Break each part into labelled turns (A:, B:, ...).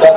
A: 10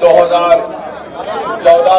A: 2014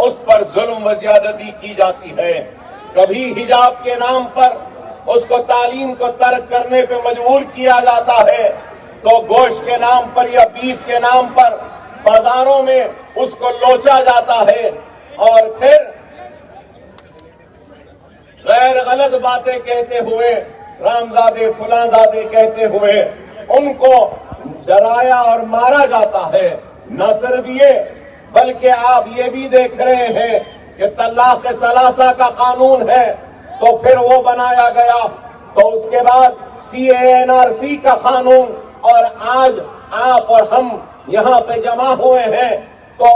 A: اس پر ظلم و زیادتی کی جاتی ہے. کبھی حجاب کے نام پر اس کو تعلیم کو ترک کرنے پہ مجبور کیا جاتا ہے تو گوشت کے نام پر یا بیف کے نام پر بازاروں میں اس کو لوچا جاتا ہے اور پھر غیر غلط باتیں کہتے ہوئے رامزادے فلانزادے کہتے ہوئے ان کو ڈرایا اور مارا جاتا ہے. نہ صرف یہ بلکہ آپ یہ بھی دیکھ رہے ہیں کہ طلاق ثلاثہ کا قانون ہے تو پھر وہ بنایا گیا تو اس کے بعد CANRC کا قانون اور آج آپ اور ہم یہاں پہ جمع ہوئے ہیں تو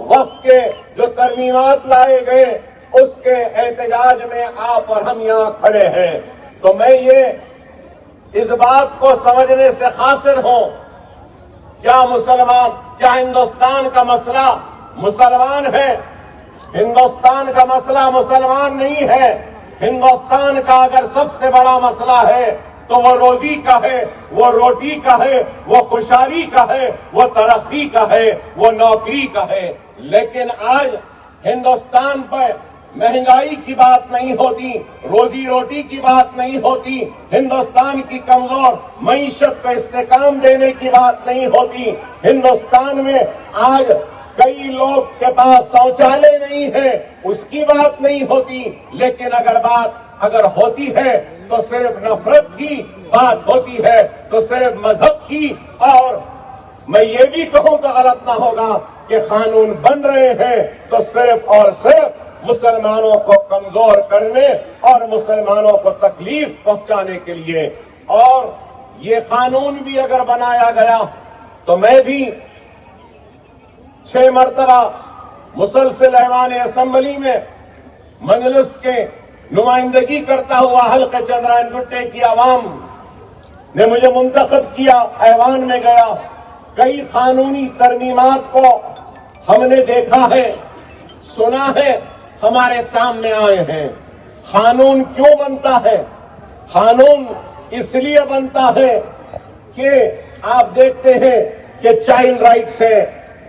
A: وقف کے جو ترمیمات لائے گئے اس کے احتجاج میں آپ اور ہم یہاں کھڑے ہیں. تو میں یہ اس بات کو سمجھنے سے قاصر ہوں کیا ہندوستان کا مسئلہ مسلمان ہے؟ ہندوستان کا مسئلہ مسلمان نہیں ہے. ہندوستان کا اگر سب سے بڑا مسئلہ ہے تو وہ روزی کا ہے، وہ روٹی کا ہے، وہ خوشحالی کا ہے، وہ ترقی کا ہے، وہ نوکری کا ہے. لیکن آج ہندوستان پر مہنگائی کی بات نہیں ہوتی، روزی روٹی کی بات نہیں ہوتی، ہندوستان کی کمزور معیشت کو استحکام دینے کی بات نہیں ہوتی. ہندوستان میں آج کئی لوگ کے پاس شوچالے نہیں ہے اس کی بات نہیں ہوتی. لیکن اگر ہوتی ہے تو صرف نفرت کی بات ہوتی ہے، تو صرف مذہب کی. اور میں یہ بھی کہوں تو غلط نہ ہوگا کہ قانون بن رہے ہیں تو صرف اور صرف مسلمانوں کو کمزور کرنے اور مسلمانوں کو تکلیف پہنچانے کے لیے. اور یہ قانون بھی اگر بنایا گیا تو میں بھی 6 مرتبہ مسلسل ایوان اسمبلی میں مجلس کے نمائندگی کرتا ہوا حلقہ چندرائن گٹے کی عوام نے مجھے منتخب کیا، ایوان میں گیا. کئی قانونی ترمیمات کو ہم نے دیکھا ہے، سنا ہے، ہمارے سامنے آئے ہیں. قانون کیوں بنتا ہے؟ قانون اس لیے بنتا ہے کہ آپ دیکھتے ہیں کہ چائلڈ رائٹس ہے،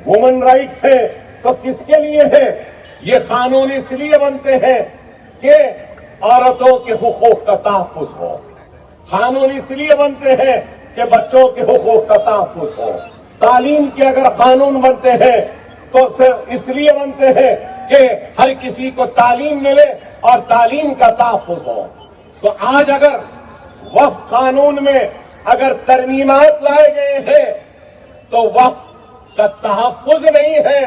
A: وومن رائٹس ہے، تو کس کے لیے ہے؟ یہ قانون اس لیے بنتے ہیں کہ عورتوں کے حقوق کا تحفظ ہو. قانون اس لیے بنتے ہیں کہ بچوں کے حقوق کا تحفظ ہو. تعلیم کے اگر قانون بنتے ہیں تو صرف اس لیے بنتے ہیں کہ ہر کسی کو تعلیم ملے اور تعلیم کا تحفظ ہو. تو آج اگر وقف قانون میں اگر ترمیمات لائے گئے ہیں تو وقف کا تحفظ نہیں ہے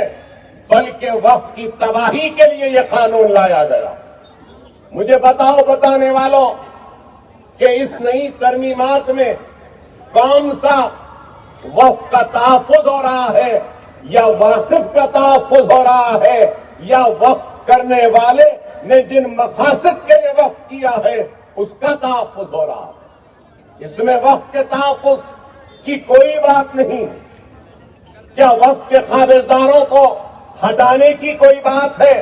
A: بلکہ وقف کی تباہی کے لیے یہ قانون لایا گیا. مجھے بتانے والوں کہ اس نئی ترمیمات میں کون سا وقف کا تحفظ ہو رہا ہے یا واقف کا تحفظ ہو رہا ہے یا وقف کرنے والے نے جن مقاصد کے لیے وقف کیا ہے اس کا تحفظ ہو رہا ہے. اس میں وقف کے تحفظ کی کوئی بات نہیں. کیا وقف کے قابضداروں کو ہٹانے کی کوئی بات ہے؟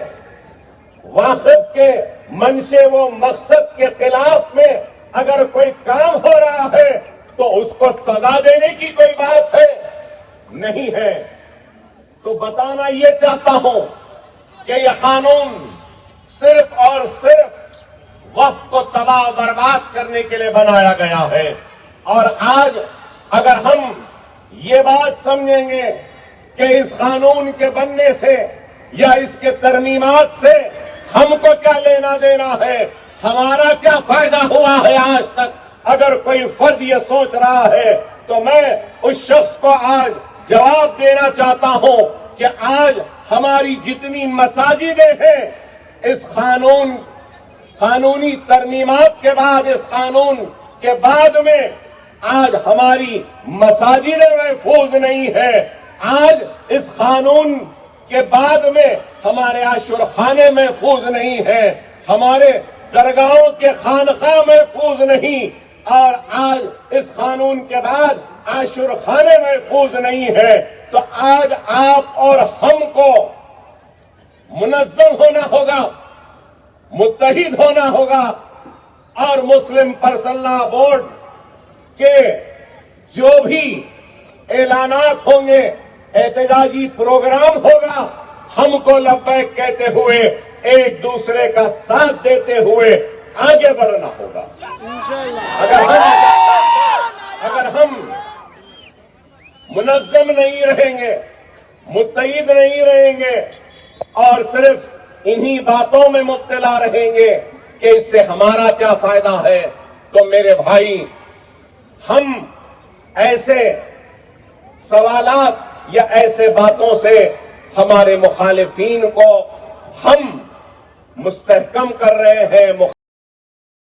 A: واقف کے منشے و مقصد کے خلاف میں اگر کوئی کام ہو رہا ہے تو اس کو سزا دینے کی کوئی بات ہے؟ نہیں ہے. تو بتانا یہ چاہتا ہوں کہ یہ قانون صرف اور صرف وقف کو تباہ و برباد کرنے کے لیے بنایا گیا ہے. اور آج اگر ہم یہ بات سمجھیں گے کہ اس قانون کے بننے سے یا اس کے ترمیمات سے ہم کو کیا لینا دینا ہے، ہمارا کیا فائدہ ہوا ہے آج تک، اگر کوئی فرد یہ سوچ رہا ہے تو میں اس شخص کو آج جواب دینا چاہتا ہوں کہ آج ہماری جتنی مساجدیں ہیں اس قانونی ترمیمات کے بعد، اس قانون کے بعد میں آج ہماری مساجدیں محفوظ نہیں ہیں. آج اس قانون کے بعد میں ہمارے عاشورخانے محفوظ نہیں ہیں، ہمارے درگاہوں کے خانقاہ محفوظ نہیں، اور آج اس قانون کے بعد عاشورخانے محفوظ نہیں ہے. تو آج آپ اور ہم کو منظم ہونا ہوگا، متحد ہونا ہوگا، اور مسلم پرسنل لا بورڈ کے جو بھی اعلانات ہوں گے، احتجاجی پروگرام ہوگا، ہم کو لبیک کہتے ہوئے ایک دوسرے کا ساتھ دیتے ہوئے آگے بڑھنا ہوگا۔ اگر ہم منظم نہیں رہیں گے، متحد نہیں رہیں گے اور صرف انہی باتوں میں مبتلا رہیں گے کہ اس سے ہمارا کیا فائدہ ہے، تو میرے بھائی ہم ایسے سوالات یا ایسے باتوں سے ہمارے مخالفین کو ہم مستحکم کر رہے ہیں،